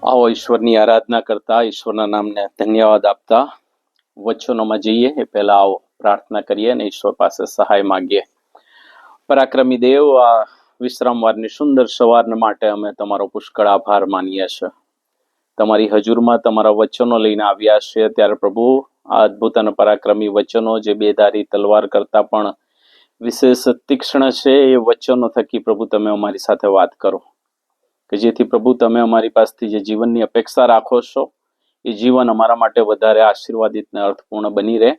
આવો ઈશ્વરની આરાધના કરતા, ઈશ્વરના નામને ધન્યવાદ આપતા વચનોમાં જઈએ એ પહેલા આવો પ્રાર્થના કરીએ અને ઈશ્વર પાસે સહાય માંગીએ. પરાક્રમી દેવ, આ વિશ્રામવારની સુંદર સવારને માટે અમે તમારો પુષ્કળ આભાર માનીએ છીએ. તમારી હજુરમાં તમારા વચનો લઈને આવ્યા છે ત્યારે પ્રભુ, આ અદ્ભુત અને પરાક્રમી વચનો જે બેધારી તલવાર કરતા પણ વિશેષ તીક્ષ્ણ છે, એ વચનો થકી પ્રભુ તમે અમારી સાથે વાત કરો, કે જેથી પ્રભુ તમે અમારી પાસેથી જે જીવનની અપેક્ષા રાખો છો એ જીવન અમારા માટે વધારે આશીર્વાદિત ને અર્થપૂર્ણ બની રહે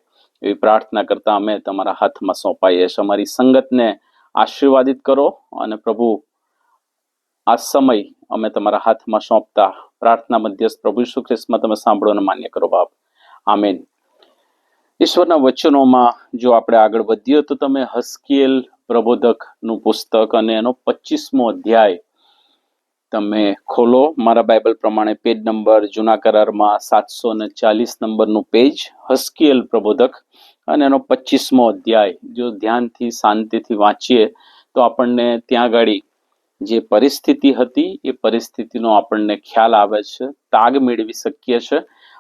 એવી પ્રાર્થના કરતા અમે તમારા હાથમાં સોંપાઈએ છીએ. અમારી સંગતને આશીર્વાદિત કરો અને પ્રભુ આ સમય અમે તમારા હાથમાં સોંપતા પ્રાર્થના મધ્યસ્થ પ્રભુ ઈસુ ખ્રિસ્તમાં તમે સાંભળો અને માન્ય કરો બાપ. આમેન. ઈશ્વરના વચનોમાં જો આપણે આગળ વધીએ તો તમે હસ્કીએલ પ્રબોધકનું પુસ્તક અને એનો 25મો અધ્યાય તમે ખોલો. મારા બાઇબલ પ્રમાણે પેજ નંબર જૂના કરારમાં 740 નંબરનું પેજ, હસ્કીએલ પ્રબોધક અને એનો 25મો અધ્યાય જો ધ્યાનથી શાંતિથી વાંચીએ તો આપણને ત્યાં આગળ જે પરિસ્થિતિ હતી એ પરિસ્થિતિનો આપણને ખ્યાલ આવે છે, તાગ મેળવી શકીએ છે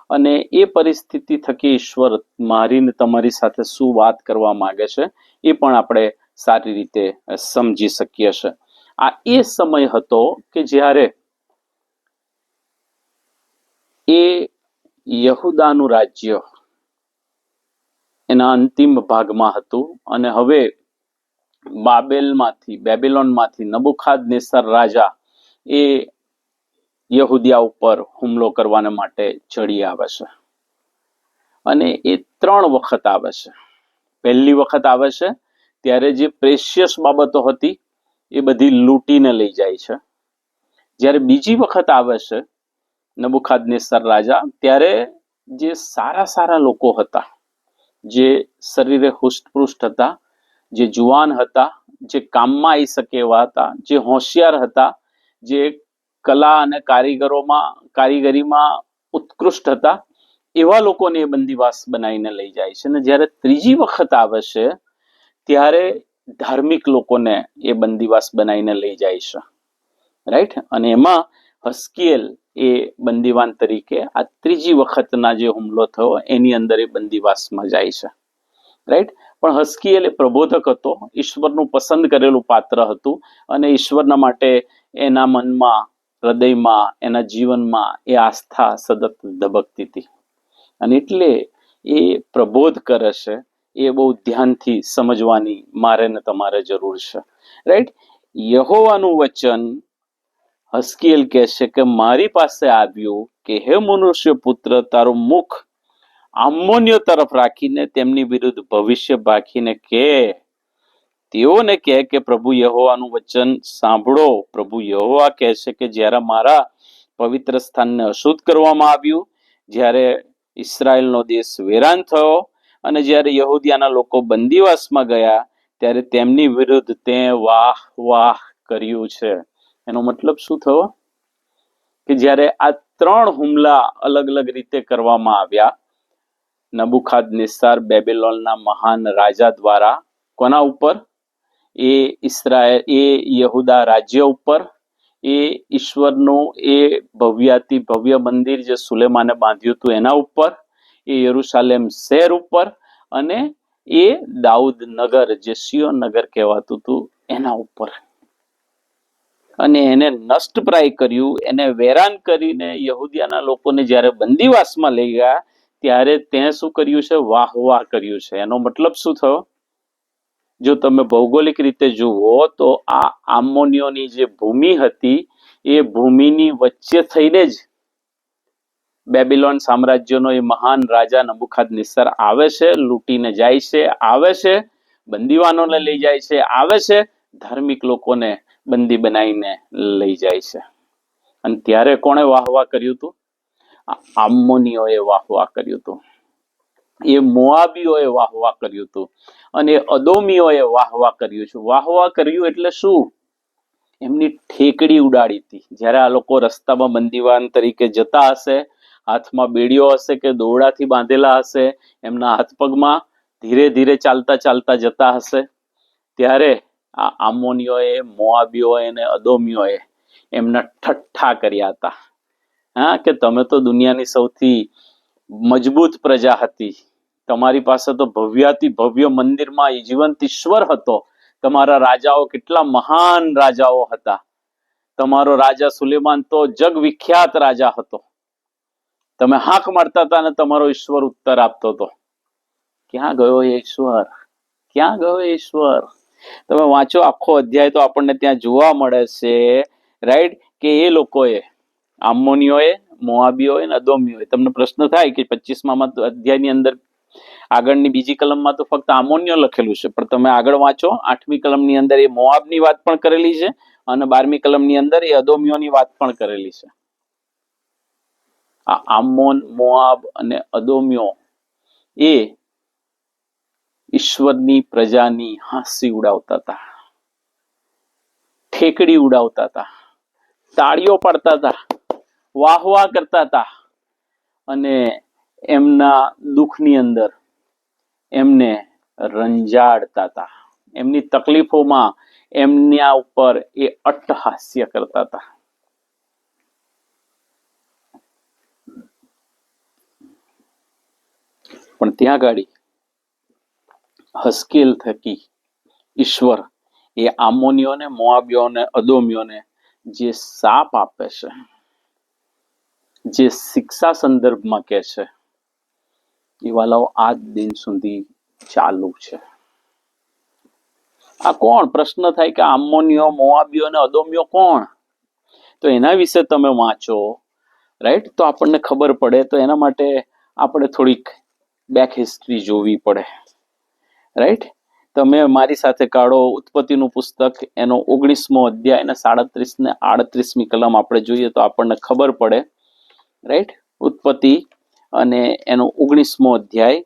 અને એ પરિસ્થિતિ થકી ઈશ્વર મારીને તમારી સાથે શું વાત કરવા માંગે છે એ પણ આપણે સારી રીતે સમજી શકીએ છે. આ એ સમય હતો કે જ્યારે એ યહૂદાનું રાજ્ય એના અંતિમ ભાગમાં હતું અને હવે બેબીલોનમાંથી નબુખાદનેસર રાજા એ યહૂદિયા ઉપર હુમલો કરવાને માટે ચડી આવે છે અને એ 3 વખત આવે છે. પહેલી વખત આવે છે ત્યારે જે પ્રેશિયસ બાબતો હતી એ બધી લૂંટીને લઈ જાય છે. જ્યારે બીજી વખત આવે છે નબુખાદનેસર રાજા, ત્યારે જે સારા લોકો હતા, જે શરીરે હુષ્ટપુષ્ટ હતા, જે જુવાન હતા, જે કામમાં આવી શકે એવા હતા, જે હોશિયાર હતા, જે કલા અને કારીગરીમાં ઉત્કૃષ્ટ હતા, એવા લોકોને એ બંદીવાસ બનાવીને લઈ જાય છે. અને જ્યારે ત્રીજી વખત આવે છે ત્યારે ધાર્મિક લોકોને એ બંદીવાસ બનાવીને લઈ જાય છે, રાઈટ. અને એમાં હસ્કીએલ એ બંદીવાન તરીકે આ ત્રીજી વખતના જે હુમલો થયો એની અંદર એ બંદીવાસમાં જાય છે, રાઈટ. પણ હસ્કીએલ એ પ્રબોધક હતો, ઈશ્વરનું પસંદ કરેલું પાત્ર હતું અને ઈશ્વરના માટે એના મનમાં, હૃદયમાં, એના જીવનમાં એ આસ્થા સતત ધબકતી હતી. અને એટલે એ પ્રબોધ કરે છે એ બહુ ધ્યાનથી સમજવાની મારે ને તમારે જરૂર છે, રાઈટ. યહોવાનું વચન હસ્કીએલ કહે છે કે મારી પાસે આવ્યું કે હે મનુષ્ય પુત્ર, તારું મુખ આમોનીઓ તરફ રાખીને તેમની વિરુદ્ધ ભવિષ્ય ભાખીને તેઓને કહે કે પ્રભુ યહોવાનું વચન સાંભળો. પ્રભુ યહોવા કહે છે કે જ્યારે મારા પવિત્ર સ્થાનને અશુદ્ધ કરવામાં આવ્યું, જ્યારે ઇસ્રાયેલનો દેશ વેરાન થયો અને જ્યારે યહૂદિયાના લોકો બંદીવાસમાં ગયા, ત્યારે તેમની વિરુદ્ધ તે વાહ કર્યું છે. એનો મતલબ શું થયો? કે જ્યારે આ 3 હુમલા અલગ રીતે કરવામાં આવ્યા નબુખાદનેસર બેબીલોનના મહાન રાજા દ્વારા, કોના ઉપર? એ યહૂદા રાજ્ય ઉપર, એ ઈશ્વરનું એ ભવ્યાતિ ભવ્ય મંદિર જે સુલેમાને બાંધ્યું હતું એના ઉપર, એ યરુશાલેમ શહેર ઉપર અને એ દાઉદ નગર જે સિયોન નગર કહેવાતું હતું એના ઉપર. અને એને નષ્ટપ્રાય કર્યું, એને વેરાન કરીને યહૂદિયાના લોકોને જ્યારે બંદીવાસમાં લઈ ગયા ત્યારે તે શું કર્યું છે? વાહ કર્યું છે. એનો મતલબ શું થયો? જો તમે ભૌગોલિક રીતે જુઓ તો આ આમોનીઓની જે ભૂમિ હતી એ ભૂમિની વચ્ચે થઈને જ બેબીલોન સામ્રાજ્યનો એ મહાન રાજા નબુખાદનેસર આવે છે, લૂંટીને જાય છે, આવે છે, બંદીવાનોને લઈ જાય છે, આવે છે, ધાર્મિક લોકોને બંદી બનાવીને લઈ જાય છે. અને ત્યારે કોણે વાહ કર્યું હતું? આમોનીઓએ વાહ કર્યું હતું, એ મોઆબીઓએ વાહ કર્યું હતું અને અદોમીઓએ વાહ કર્યું છે. વાહ કર્યું એટલે શું? એમની ઠેકડી ઉડાડી હતી. જ્યારે આ લોકો રસ્તામાં બંદીવાન તરીકે જતા હશે, હાથમાં બેડીઓ હશે કે દોરડાથી બાંધેલા હશે, એમના હાથ પગમાં ધીરે ચાલતા જતા હશે, ત્યારે આ આમોનીઓએ, મોઆબીઓએ અને અદોમીઓએ એમના ઠઠ્ઠા કર્યા હતા. હા, કે તમે તો દુનિયાની સૌથી મજબૂત પ્રજા હતી, તમારી પાસે તો ભવ્યાતિ ભવ્ય મંદિરમાં જીવંત ઈશ્વર હતો, તમારા રાજાઓ કેટલા મહાન રાજાઓ હતા, તમારો રાજા સુલેમાન તો જગ વિખ્યાત રાજા હતો, તમે હાક મારતા હતા અને તમારો ઈશ્વર ઉત્તર આપતો હતો. ક્યાં ગયો એ ઈશ્વર? ક્યાં ગયો એ ઈશ્વર? તમે વાંચો આખો અધ્યાય તો આપણને ત્યાં જોવા મળે છે, રાઈટ, કે એ લોકોએ, આમોનીઓએ, મોઆબીઓએ અને અદોમીઓએ, તમને પ્રશ્ન થાય કે 25મા અધ્યાયની અંદર આગળની બીજી કલમમાં તો ફક્ત આમોનિયો લખેલું છે, પણ તમે આગળ વાંચો 8મી કલમની અંદર એ મોઆબની વાત પણ કરેલી છે અને 12મી કલમની અંદર એ અદોમીઓની વાત પણ કરેલી છે. આ આમોન, મોઆબ અને અદોમીઓ એ ઈશ્વરની પ્રજાની હાંસી ઉડાવતા હતા, ઠેકડી ઉડાવતા હતા, તાળીઓ પાડતા હતા, વાહ વાહ કરતા હતા અને એમના દુઃખની અંદર એમને રંજાડતા હતા, એમની તકલીફોમાં એમના ઉપર એ અટ્ટહાસ્ય કરતા હતા. પણ ત્યાં ગાડી હસ્કેલ થકી ઈશ્વર એ આમોનીઓને, મોઆબીઓને, અદોમીઓને જે શાપ આપે છે, જે શિક્ષા સંદર્ભમાં કહે છે, એ વાલાઓ આજ દિન સુધી ચાલુ છે. આ કોણ? પ્રશ્ન થાય કે આમોનીઓ, મોઆબીઓ અને અદોમીઓ કોણ? તો એના વિશે તમે વાંચો, રાઈટ, તો આપણને ખબર પડે. તો એના માટે આપણે થોડીક બેક હિસ્ટ્રી જોવી પડે, રાઈટ. તમે મારી સાથે કાઢો ઉત્પત્તિનું પુસ્તક, એનો 19મો અધ્યાય અને 37 ને 38મી કલમ આપણે જોઈએ તો આપણને ખબર પડે, રાઈટ. ઉત્પત્તિ અને એનો 19મો અધ્યાય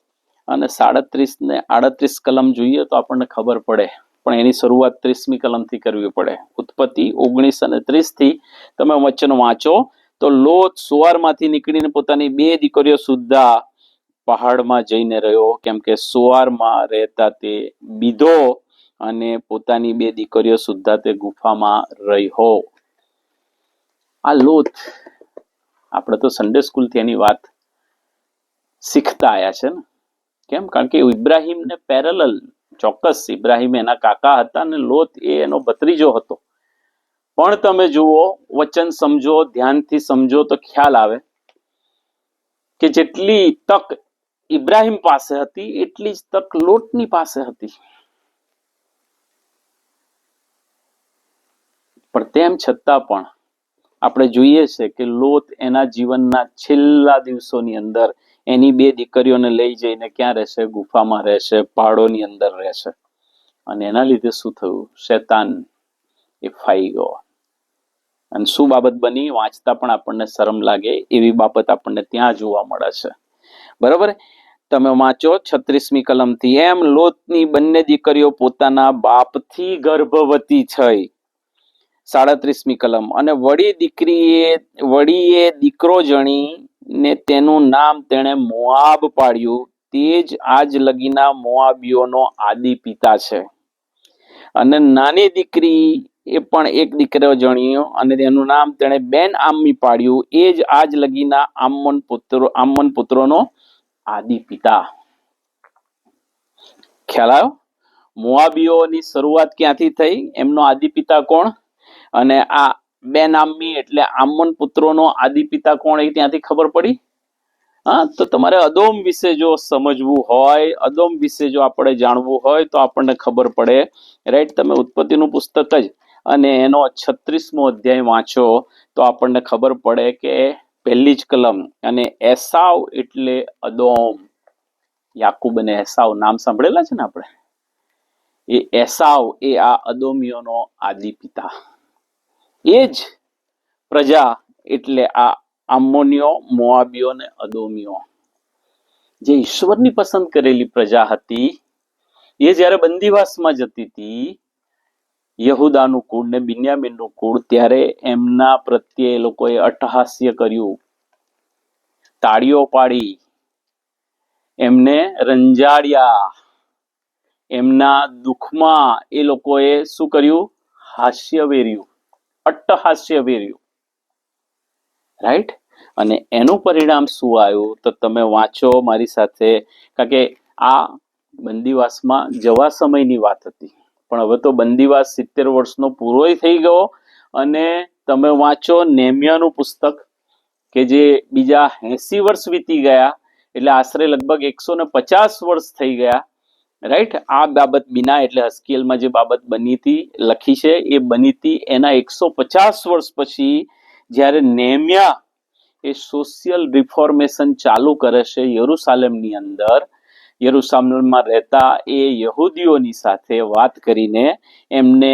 અને 37 ને 38 કલમ જોઈએ તો આપણને ખબર પડે, પણ એની શરૂઆત 30મી કલમથી કરવી પડે. ઉત્પત્તિ 19 અને 30 થી તમે વચન વાંચો તો લોત સુવારમાંથી નીકળીને પોતાની 2 દીકરીઓ સુદ્ધા પહાડમાં જઈને રહ્યો, કેમ કે સુવારમાં રહેતા તે બીધો અને પોતાની 2 દીકરીઓ સુદ્ધા તે ગુફામાં રહ્યો. આ લોત, આપણે તો સન્ડે સ્કૂલથી એની વાત શીખતા આવ્યા છે ને. કેમ? કારણ કે ઇબ્રાહિમને પેરેલલ, ચોક્કસ ઇબ્રાહિમ એના કાકા હતા અને લોત એ એનો ભત્રીજો હતો. પણ તમે જુઓ, વચન સમજો, ધ્યાનથી સમજો તો ખ્યાલ આવે કે જેટલી તક ઇબ્રાહિમ પાસે હતી એટલી જ તક લોટની પાસે હતી. પણ તેમ છતાં પણ આપણે જોઈએ છે કે લોત એના જીવનના છેલ્લા દિવસોની અંદર એની 2 દીકરીઓને લઈ જઈને ક્યાં રહેશે? ગુફામાં રહેશે, પહાડોની અંદર રહેશે. અને એના લીધે શું થયું? શૈતાન એ ફાઈ ગયો. અને શું બાબત બની? વાંચતા પણ આપણને શરમ લાગે એવી બાબત આપણને ત્યાં જોવા મળે છે, બરોબર. તમે વાંચો 36મી કલમથી. એમ લોતની બંને દીકરીઓ પોતાના બાપથી ગર્ભવતી થઈ. 37મી કલમ. અને વડીએ દીકરો જણી ને તેનું નામ તેણે મોઆબ પાડ્યું, તે જ આજ લગીના મોઆબીઓનો આદિ પિતા છે. અને નાની દીકરી એ પણ એક દીકરો જણ્યો અને તેનું નામ તેણે બેન આમ્મી પાડ્યું, એ જ આજ લગીના આમોન પુત્રોનો આદિ પિતા. ખ્યાલ આવ્યો? મોઆબીઓની શરૂઆત ક્યાંથી થઈ? એમનો આદિ પિતા કોણ? અને આ બેન આમ્મી એટલે આમોન પુત્રોનો આદિ પિતા કોણ? એ ત્યાંથી ખબર પડી. હા, તો તમારે અદોમ વિશે જો સમજવું હોય, અદોમ વિશે જો આપણે જાણવું હોય તો આપણને ખબર પડે, રાઈટ. તમે ઉત્પત્તિનું પુસ્તક જ અને એનો 36મો અધ્યાય વાંચો તો આપણને ખબર પડે કે પહેલી જ કલમ, અને એસાવ એટલે અદોમ. યાકૂબ અને એસાવ નામ સાંભળેલા છે ને આપણે. એ એસાવ એ આ અદોમીઓનો આદિ પિતા. એ જ પ્રજા એટલે આ આમોનીઓ, મોઆબીઓ ને અદોમીઓ, જે ઈશ્વરની પસંદ કરેલી પ્રજા હતી. એ જ્યારે બંદીવાસમાં જતી હતી, યહૂદાનું કુળ ને બિન્યામીનનું કુળ, ત્યારે એમના પ્રત્યે એ લોકોએ અટ્ટહાસ્ય કર્યું, તાળીઓ પાડી, એમને રંજાડ્યા. એમના દુઃખમાં એ લોકોએ શું કર્યું? હાસ્ય વેર્યું, અટ્ટહાસ્ય વેર્યું, રાઈટ. અને એનું પરિણામ શું આવ્યું તો તમે વાંચો મારી સાથે, કારણ કે આ બંદીવાસમાં જવા સમયની વાત હતી, પણ હવે તો બંદીવાસ 70 વર્ષનો પૂરોય થઈ ગયો. અને તમે વાંચો નેમ્યાનું પુસ્તક કે જે બીજા 80 વર્ષ વીતી ગયા, એટલે આશરે લગભગ 150 વર્ષ થઈ ગયા, રાઈટ. આ બાબત બીના એટલે હસ્કીએલમાં જે બાબત બની હતી લખી છે એ બની હતી એના 150 વર્ષ પછી, જ્યારે નેમ્યા એ સોશિયલ રિફોર્મેશન ચાલુ કરે છે યરુશાલેમની અંદર. યરુશાલેમમાં રહેતા એ યહૂદીઓની સાથે વાત કરીને એમને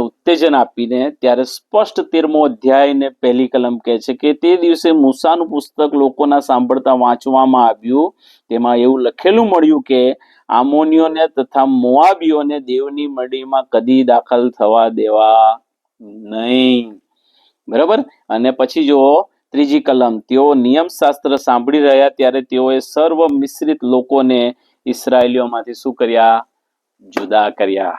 ઉત્તેજન આપીને, ત્યારે સ્પષ્ટ 13મો અધ્યાય ને 1 કલમ કહે છે કે તે દિવસે મૂસાનું પુસ્તક લોકોના સાંભળતા વાંચવામાં આવ્યું. તેમાં એવું લખેલું મળ્યું કે આમોનીઓને તથા મોઆબીઓને દેવની મંડળીમાં કદી દાખલ થવા દેવા નહીં. બરાબર. અને પછી જો 3જી કલમ, તેઓ નિયમશાસ્ત્ર સાંભળી રહ્યા ત્યારે તેઓએ સર્વ મિશ્રિત લોકોને ઇસરાયેલીઓમાંથી શું કર્યા? જુદા કર્યા.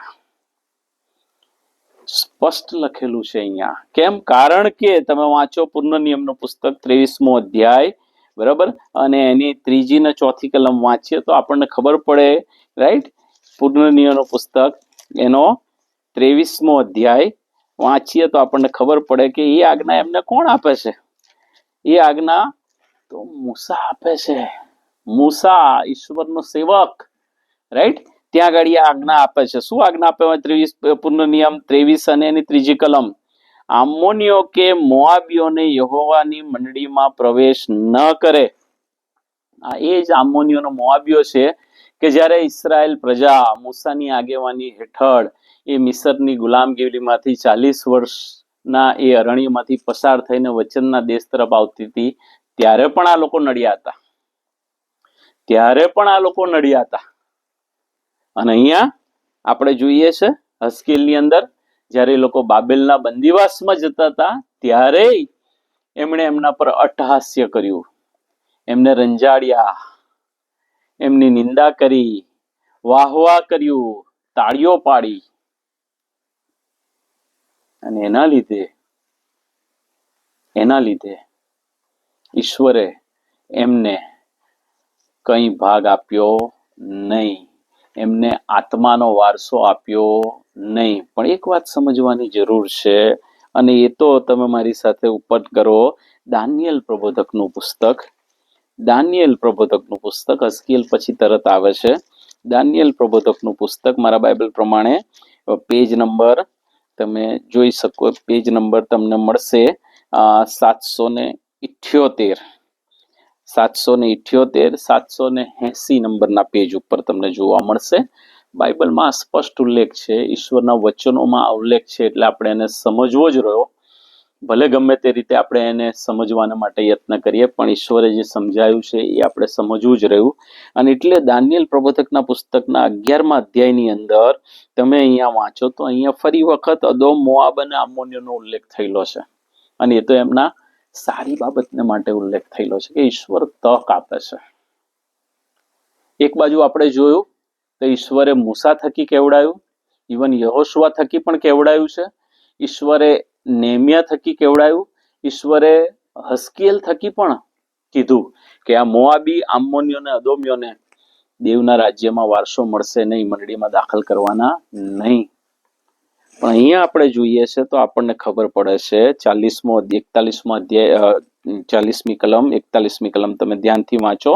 સ્પષ્ટ લખેલું છે અહીંયા. કેમ? કારણ કે તમે વાંચો પૂર્ણ નિયમનું પુસ્તક 23મો અધ્યાય, બરાબર, અને એની 3જી ને 4થી કલમ વાંચીએ તો આપણને ખબર પડે, રાઈટ. પૂર્ણ નિયમનું પુસ્તક એનો 23મો અધ્યાય વાંચીએ તો આપણને ખબર પડે કે એ આજ્ઞા એમને કોણ આપે છે? એ આજ્ઞા તો મૂસા આપે છે. મૂસા ઈશ્વરનો સેવક, રાઈટ. ત્યાં આગળ આજ્ઞા આપે છે. શું આજ્ઞા આપે? 23 પૂર્ણ નિયમ 23 અને એની 3જી કલમ, આમોનીઓ કે મોઆબીઓને યહોવાની મંડળીમાં પ્રવેશ ન કરે. આ એ જ આમોનીઓનો મોઆબીઓ છે કે જ્યારે ઇસરાયેલ પ્રજા મૂસાની આગેવાની હેઠળ એ મિસરની ગુલામગીરીમાંથી 40 વર્ષના એ અરણ્યમાંથી પસાર થઈને વચનના દેશ તરફ આવતી હતી, ત્યારે પણ આ લોકો નડ્યા હતા. અને અહીંયા આપણે જોઈએ છે હસ્કીએલની અંદર, જ્યારે એ લોકો બાબેલના બંદીવાસમાં જતા હતા ત્યારે એમણે એમના પર અટ્ટહાસ્ય કર્યું, એમને રંજાડ્યા, એમની નિંદા કરી, વાહવા કર્યું, તાળીઓ પાડી. અને એના લીધે ઈશ્વરે એમને કંઈ ભાગ આપ્યો નહીં, એમને આત્માનો વારસો આપ્યો નહીં. પણ એક વાત સમજવાની જરૂર છે, અને એ તો તમે મારી સાથે ઉપર કરો, દાનિયેલ પ્રબોધકનું પુસ્તક હસ્કીએલ પછી તરત આવે છે. દાનિયેલ પ્રબોધકનું પુસ્તક મારા બાઇબલ પ્રમાણે પેજ નંબર તમે જોઈ શકો, પેજ નંબર તમને મળશે 778, 780 નંબરના પેજ ઉપર તમને જોવા મળશે. બાઇબલમાં સ્પષ્ટ ઉલ્લેખ છે, ઈશ્વરના વચનોમાં ઉલ્લેખ છે, એટલે આપણે એને સમજવો જ રહ્યો. ભલે ગમે તે રીતે આપણે એને સમજવાના માટે યત્ન કરીએ, પણ ઈશ્વરે જે સમજાયું છે એ આપણે સમજવું જ રહ્યું. અને એટલે દાનિયેલ પ્રબોધકના પુસ્તકના 11મા અધ્યાયની અંદર તમે અહીંયા વાંચો તો અહીંયા ફરી વખત અદોમ, મોઆબ અને આમોનીઓનો ઉલ્લેખ થયેલો છે. અને એ તો એમના સારી બાબતને માટે ઉલ્લેખ થયેલો છે કે ઈશ્વર તક આપે છે. એક બાજુ આપણે જોયું તો ઈશ્વરે મૂસા થકી કેવડાયું, ઇવન યહોશુઆ થકી પણ કેવડાયું છે, ઈશ્વરે નેમ્યા થકી કેવડાયું, ઈશ્વરે હસ્કીએલ થકી પણ કીધું કે આ મોઆબી, આમોનીઓને, અદોમીઓને દેવના રાજ્યમાં વારસો મળશે નહીં, મંડળીમાં દાખલ કરવાના નહીં. પણ અહીંયા આપણે જોઈએ છે તો આપણને ખબર પડે છે 41મો અધ્યાય 40મી કલમ 41મી કલમ તમે ધ્યાનથી વાંચો.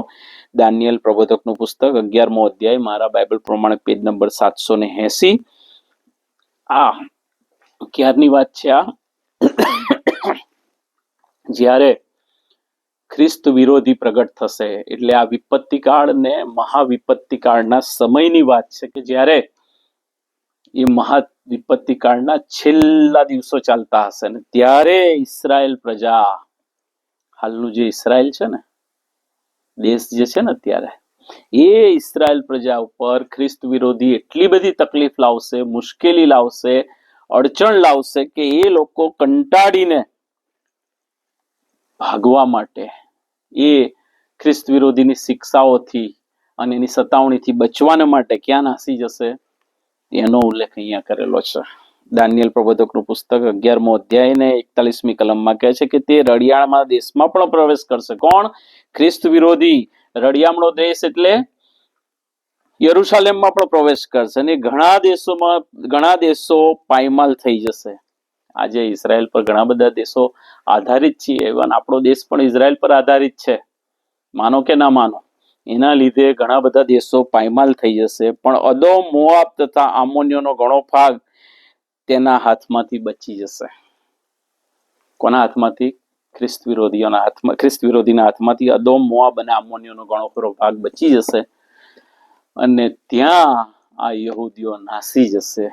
દાનિયેલ પ્રબોધકનું પુસ્તક 11મો અધ્યાય મારા બાઇબલ પ્રમાણે પેજ નંબર 780. આ ક્યારની વાત છે? આ જ્યારે ખ્રિસ્ત વિરોધી પ્રગટ થશે, એટલે આ વિપત્તિકાળ ને મહાવિપત્તિકાળના સમયની વાત છે કે જ્યારે એ મહાવિપત્તિકાળના છેલ્લા દિવસો ચાલતા હશે ને ત્યારે ઇસરાયેલ પ્રજા, હાલનું જે ઇસરાયેલ છે ને દેશ જે છે ને અત્યારે, એ ઇસરાયેલ પ્રજા ઉપર ખ્રિસ્ત વિરોધી એટલી બધી તકલીફ લાવશે, મુશ્કેલી લાવશે, અડચણ લાવશે કે એ લોકો કંટાળીને ભાગવા માટે, એ ખ્રિસ્ત વિરોધીની શિક્ષાઓથી અને એની સતાવણીથી બચવાને માટે ક્યાં નાસી જશે, એનો ઉલ્લેખ અહીંયા કરેલો છે. દાનિયેલ પ્રબોધકનું પુસ્તક 11મો અધ્યાય ને 41મી કલમમાં કહે છે કે તે રળિયામણા દેશમાં પણ પ્રવેશ કરશે. કોણ? ખ્રિસ્ત વિરોધી. રળિયામણો દેશ એટલે યરુશાલેમમાં પણ પ્રવેશ કરશે અને ઘણા દેશો પાયમાલ થઈ જશે. આજે ઇઝરાયલ પર ઘણા બધા દેશો આધારિત છે. ઇવન આપણો દેશ પણ ઇઝરાયલ પર આધારિત છે, માનો કે ના માનો. એના લીધે ઘણા બધા દેશો પાયમાલ થઈ જશે, પણ અદોમ, મોઆબ તથા આમોનીઓનો ઘણો ભાગ તેના હાથમાંથી બચી જશે. કોના હાથમાંથી? ખ્રિસ્ત વિરોધીના હાથમાંથી અદોમ, મોઆબ અને આમોનીઓનો ઘણો ખરો ભાગ બચી જશે અને ત્યાં આ યહૂદીઓ નાસી જશે.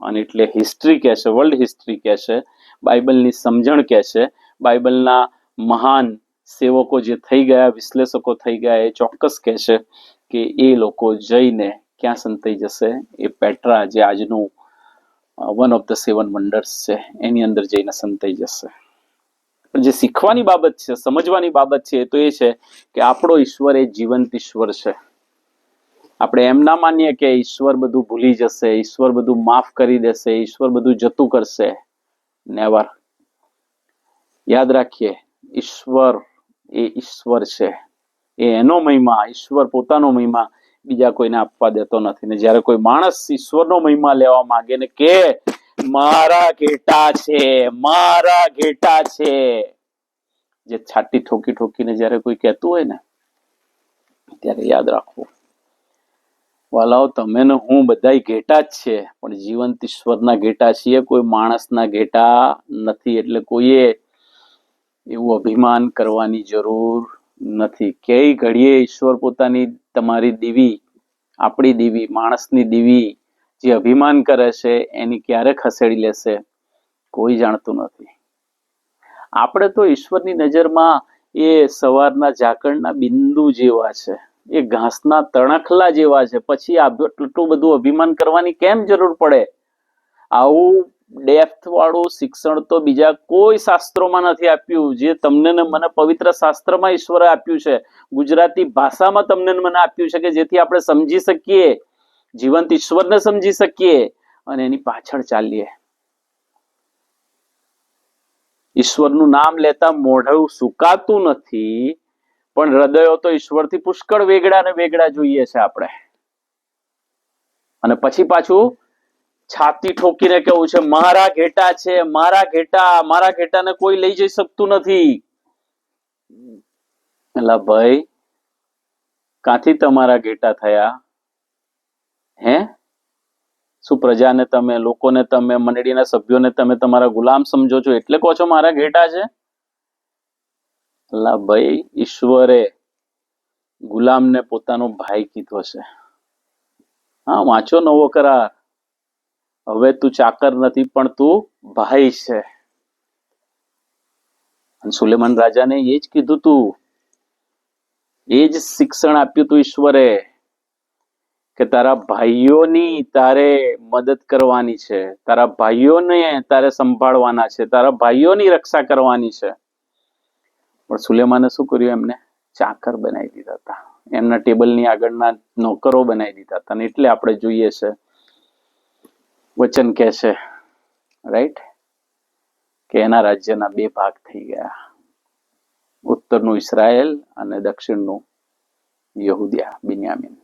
અને એટલે હિસ્ટ્રી કહે છે, વર્લ્ડ હિસ્ટ્રી કહે છે, બાઇબલની સમજણ કહે છે, બાઇબલના મહાન સેવકો જે થઈ ગયા, વિશ્લેષકો થઈ ગયા, એ ચોક્કસ કહે છે કે એ લોકો જઈને ક્યાં સંતાઈ જશે? એ પેટ્રા, જે આજનું વન ઓફ ધ 7 વન્ડર્સ છે, એની અંદર જઈને સંતાઈ જશે. પણ જે શીખવાની બાબત છે, સમજવાની બાબત છે, એ તો એ છે કે આપણો ઈશ્વર એ જીવંત ઈશ્વર છે. આપણે એમ ના માનીએ કે ઈશ્વર બધું ભૂલી જશે, ઈશ્વર બધું માફ કરી દેશે, ઈશ્વર બધું જતું કરશે. નેવર. યાદ રાખીએ, ઈશ્વર એ ઈશ્વર છે. એનો મહિમા, ઈશ્વર પોતાનો મહિમા બીજા કોઈને આપવા દેતો નથી. ને જ્યારે કોઈ માણસ ઈશ્વરનો મહિમા લેવા માંગે ને કે મારા ઘેટા છે, મારા ઘેટા છે, જે છાતી ઠોકી ઠોકીને જ્યારે કોઈ કહેતું હોય ને, ત્યારે યાદ રાખવું, વાલાઓ, તમે ને હું બધા ઘેટા જ છે, પણ જીવંત ઈશ્વરના ઘેટા છીએ, કોઈ માણસના ઘેટા નથી. એટલે કોઈએ એવું અભિમાન કરવાની જરૂર નથી. કઈ ઘડીએ ઈશ્વર પોતાની, તમારી દીવી, આપણી દીવી, માણસની દીવી જે અભિમાન કરે છે, એની ક્યારે ખસેડી લેશે કોઈ જાણતું નથી. આપણે તો ઈશ્વરની નજરમાં એ સવારના ઝાકળના બિંદુ જેવા છે, એ ઘાસના તણખલા જેવા છે. પછી આટલું બધું અભિમાન કરવાની કેમ જરૂર પડે? આવું ડેપ્થ વાળું શિક્ષણ તો બીજા કોઈ શાસ્ત્રોમાં નથી આપ્યું, જે તમને ને મને પવિત્ર શાસ્ત્રમાં ઈશ્વરે આપ્યું છે, ગુજરાતી ભાષામાં તમને મને આપ્યું છે, કે જેથી આપણે સમજી શકીએ, જીવંત ઈશ્વરને સમજી શકીએ અને એની પાછળ ચાલીએ. ઈશ્વરનું નામ લેતા મોઢું સુકાતું નથી, પણ હૃદયો તો ઈશ્વરથી પુષ્કળ વેગળા ને વેગળા જોઈએ છે આપણે. અને પછી પાછું છાતી ઠોકીને કેવું છે, મારા ઘેટા છે, મારા ઘેટા, મારા ઘેટાને કોઈ લઈ જઈ શકતું નથી. એટલે ભાઈ, ક્યાંથી તમારા ઘેટા થયા? હે? શું પ્રજાને તમે, લોકોને તમે, મંડળીના સભ્યોને તમે તમારા ગુલામ સમજો છો એટલે કહો છો મારા ઘેટા છે? અલ્લા ભાઈ, ઈશ્વરે ગુલામને પોતાનો ભાઈ કીધો છે. હા, વાંચો નવો કરાર. હવે તું ચાકર નથી, પણ તું ભાઈ છે. અને સુલેમાન રાજાને એ જ કીધું તું, એ જ શિક્ષણ આપ્યું તું ઈશ્વરે, કે તારા ભાઈઓની તારે મદદ કરવાની છે, તારા ભાઈઓને તારે સંભાળવાના છે, તારા ભાઈઓની રક્ષા કરવાની છે. પણ સુલેમાને શું કર્યું? એમને ચાકર બનાવી દીધા હતા, એમના ટેબલની આગળના નોકરો બનાવી દીધા હતા. અને એટલે આપણે જોઈએ છે, વચન કહે છે, રાઈટ, કે એના રાજ્યના 2 ભાગ થઈ ગયા, ઉત્તરનું ઇસરાયલ અને દક્ષિણનું યહૂદિયા, બિન્યામીન.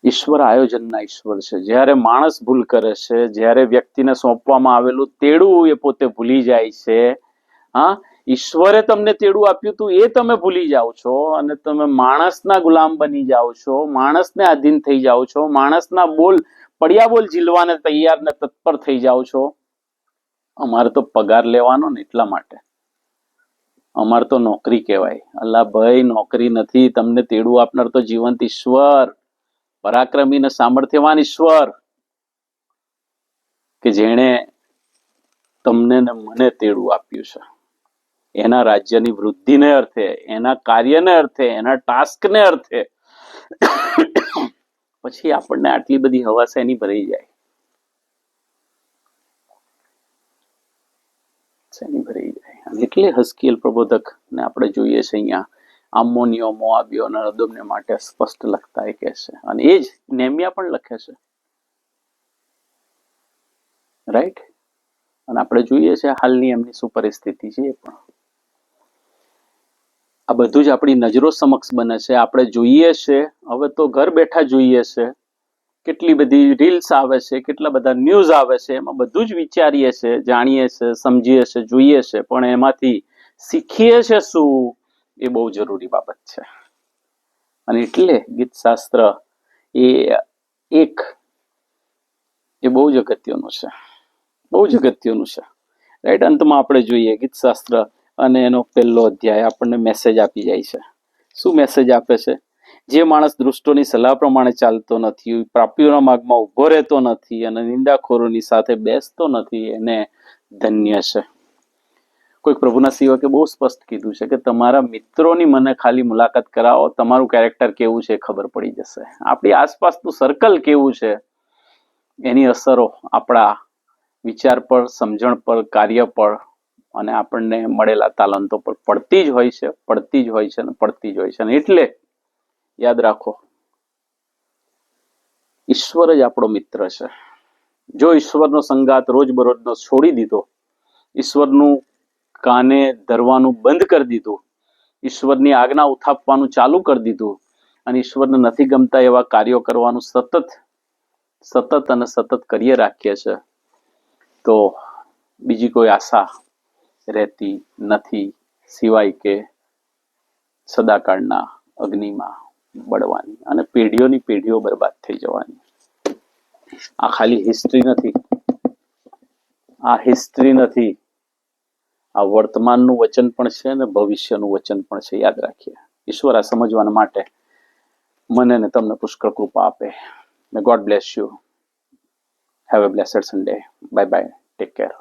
ઈશ્વર આયોજનના ઈશ્વર છે. જ્યારે માણસ ભૂલ કરે છે, જ્યારે વ્યક્તિને સોંપવામાં આવેલું તેડું એ પોતે ભૂલી જાય છે, હા, ઈશ્વરે તમને તેડું આપ્યું તું એ તમે ભૂલી જાઓ છો અને તમે માણસના ગુલામ બની જાઓ છો, માણસને આધીન થઈ જાઓ છો, માણસના પડ્યા બોલ ઝીલવાને તૈયાર ને તત્પર થઈ જાઓ છો. અમારે તો પગાર લેવાનો ને, એટલા માટે અમારે તો નોકરી કહેવાય. અલ્લા ભાઈ, નોકરી નથી. તમને તેડું આપનાર તો જીવંત ઈશ્વર, પરાક્રમી ને સામર્થ્યવાન ઈશ્વર, કે જેણે તમને ને મને તેડું આપ્યું છે. એના રાજ્યની વૃદ્ધિને અર્થે, એના કાર્યને અર્થે, એના ટાસ્કને અર્થે. પછી આપણને આટલી બધી હવા શેની ભરાઈ જાય? શેની ભરાઈ જાય? એટલે હઝકીએલ પ્રબોધક ને આપણે જોઈએ છે અહીંયા, આમોનીઓ, મોઆબીઓ અને અદોમને માટે સ્પષ્ટ લખતા એ કહે છે. અને એ જ નેમિયા પણ લખે છે. રાઈટ? અને આપણે જોઈએ છે હાલની એમની શું પરિસ્થિતિ છે. એ પણ આ બધું જ આપણી નજરો સમક્ષ બને છે. આપણે જોઈએ છે, હવે તો ઘર બેઠા જોઈએ છે. કેટલી બધી રીલ્સ આવે છે, કેટલા બધા ન્યૂઝ આવે છે, એમાં બધું જ વિચારીએ છે, જાણીએ છે, સમજીએ છે, જોઈએ છે, પણ એમાંથી શીખીએ છે શું, એ બહુ જરૂરી બાબત છે. અને એટલે ગીત શાસ્ત્ર એ એક એ બહુ જ અગત્યનું છે, બહુ જ અગત્યનું છે. રાઈટ? અંતમાં આપણે જોઈએ ગીત શાસ્ત્ર અને એનો પહેલો અધ્યાય આપણને મેસેજ આપી જાય છે. શું મેસેજ આપે છે? જે માણસ દુષ્ટોની સલાહ પ્રમાણે ચાલતો નથી, પાપીઓના માર્ગમાં ઉભો રહેતો નથી અને નિંદાખોરોની સાથે બેસતો નથી, એને ધન્ય છે. કોઈક પ્રભુના સેવકે બહુ સ્પષ્ટ કીધું છે કે તમારા મિત્રોની મને ખાલી મુલાકાત કરાવો, તમારું કેરેક્ટર કેવું છે ખબર પડી જશે. આપણી આસપાસનું સર્કલ કેવું છે એની અસરો આપણા વિચાર પર, સમજણ પર, કાર્ય પર અને આપણને મળેલા તાલંતો પર પડતી જ હોય છે, પડતી જ હોય છે અને પડતી જ હોય છે. અને એટલે યાદ રાખો, ઈશ્વર જ આપણો મિત્ર છે. જો ઈશ્વરનો સંગાત રોજબરોજનો છોડી દીધો, ઈશ્વરનું કાને ધરવાનું બંધ કરી દીધું, ઈશ્વરની આજ્ઞા ઉથાપવાનું ચાલુ કરી દીધું અને ઈશ્વરને નથી ગમતા એવા કાર્યો કરવાનું સતત અને સતત કરીએ રાખીએ છે, તો બીજી કોઈ આશા રહેતી નથી સિવાય કે સદાકાળના અગ્નિમાં બળવાની અને પેઢીઓની પેઢીઓ બરબાદ થઈ જવાની. આ ખાલી હિસ્ટ્રી નથી, આ હિસ્ટ્રી નથી, આ વર્તમાનનું વચન પણ છે અને ભવિષ્યનું વચન પણ છે. યાદ રાખીએ. ઈશ્વર આ સમજવાના માટે મને ને તમને પુષ્કળ કૃપા આપે. મે God bless you. Have a બ્લેસડ Sunday. Bye bye. Take care.